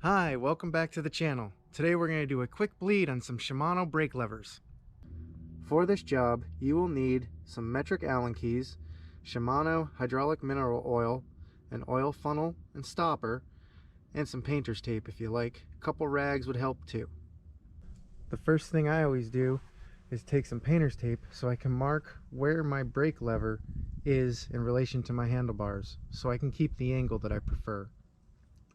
Hi, welcome back to the channel. Today we're going to do a quick bleed on some Shimano brake levers. For this job, you will need some metric Allen keys, Shimano hydraulic mineral oil, an oil funnel and stopper, and some painter's tape if you like. A couple rags would help too. The first thing I always do is take some painter's tape so I can mark where my brake lever is in relation to my handlebars, so I can keep the angle that I prefer.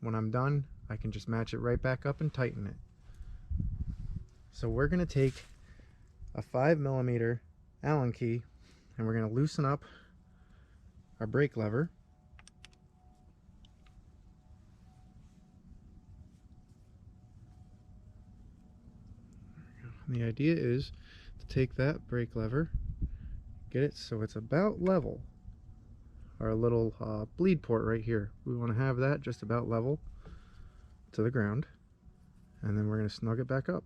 When I'm done, I can just match it right back up and tighten it. So we're going to take a 5mm Allen key and we're going to loosen up our brake lever. And the idea is to take that brake lever, get it so it's about level. Our little bleed port right here, we want to have that just about level to the ground, and then we're going to snug it back up.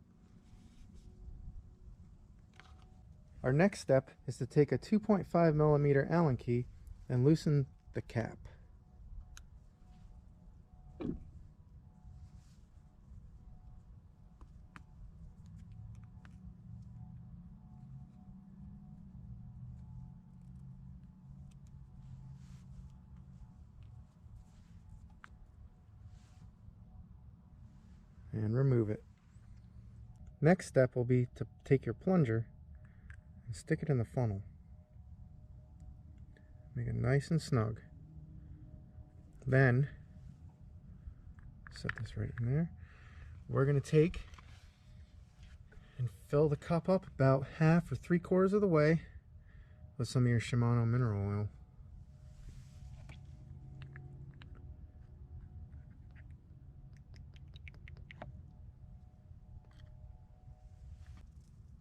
Our next step is to take a 2.5mm Allen key and loosen the cap. And remove it. Next step will be to take your plunger and stick it in the funnel. Make it nice and snug. Then, set this right in there. We're going to take and fill the cup up about 1/2 or 3/4 of the way with some of your Shimano mineral oil.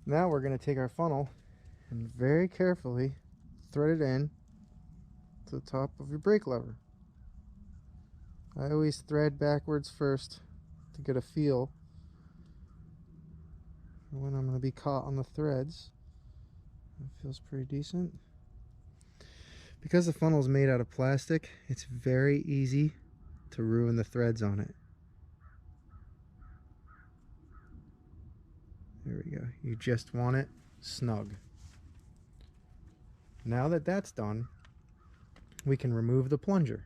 Now we're going to take our funnel and very carefully thread it in to the top of your brake lever. I always thread backwards first to get a feel for when I'm going to be caught on the threads. It feels pretty decent. Because the funnel is made out of plastic, it's very easy to ruin the threads on it. There we go. You just want it snug. Now that that's done, we can remove the plunger.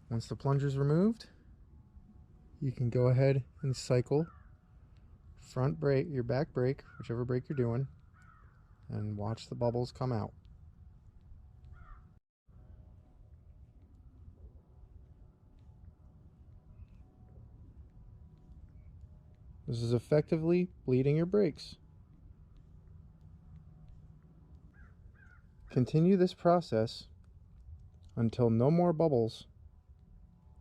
Once the plunger is removed, you can go ahead and cycle front brake, your back brake, whichever brake you're doing, and watch the bubbles come out. This is effectively bleeding your brakes. Continue this process until no more bubbles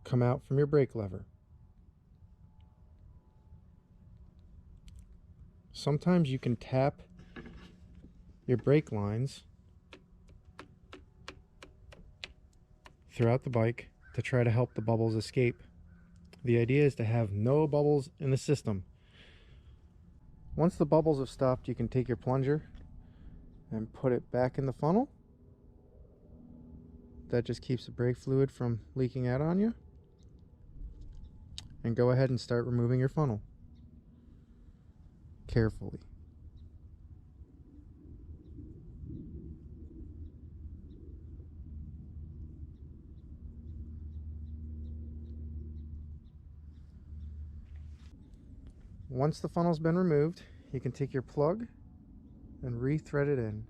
come out from your brake lever. Sometimes you can tap your brake lines throughout the bike to try to help the bubbles escape. The idea is to have no bubbles in the system. Once the bubbles have stopped, you can take your plunger and put it back in the funnel. That just keeps the brake fluid from leaking out on you. And go ahead and start removing your funnel carefully. Once the funnel's been removed, you can take your plug and re-thread it in.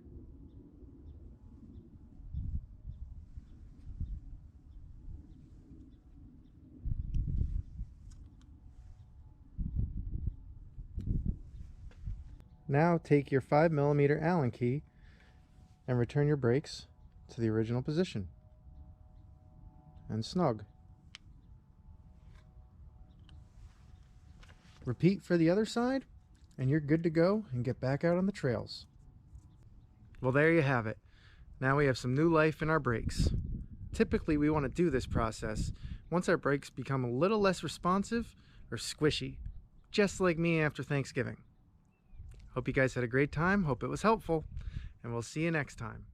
Now take your 5mm Allen key and return your brakes to the original position and snug. Repeat for the other side and you're good to go and get back out on the trails. Well, there you have it. Now we have some new life in our brakes. Typically we want to do this process once our brakes become a little less responsive or squishy, just like me after Thanksgiving. Hope you guys had a great time. Hope it was helpful. and we'll see you next time.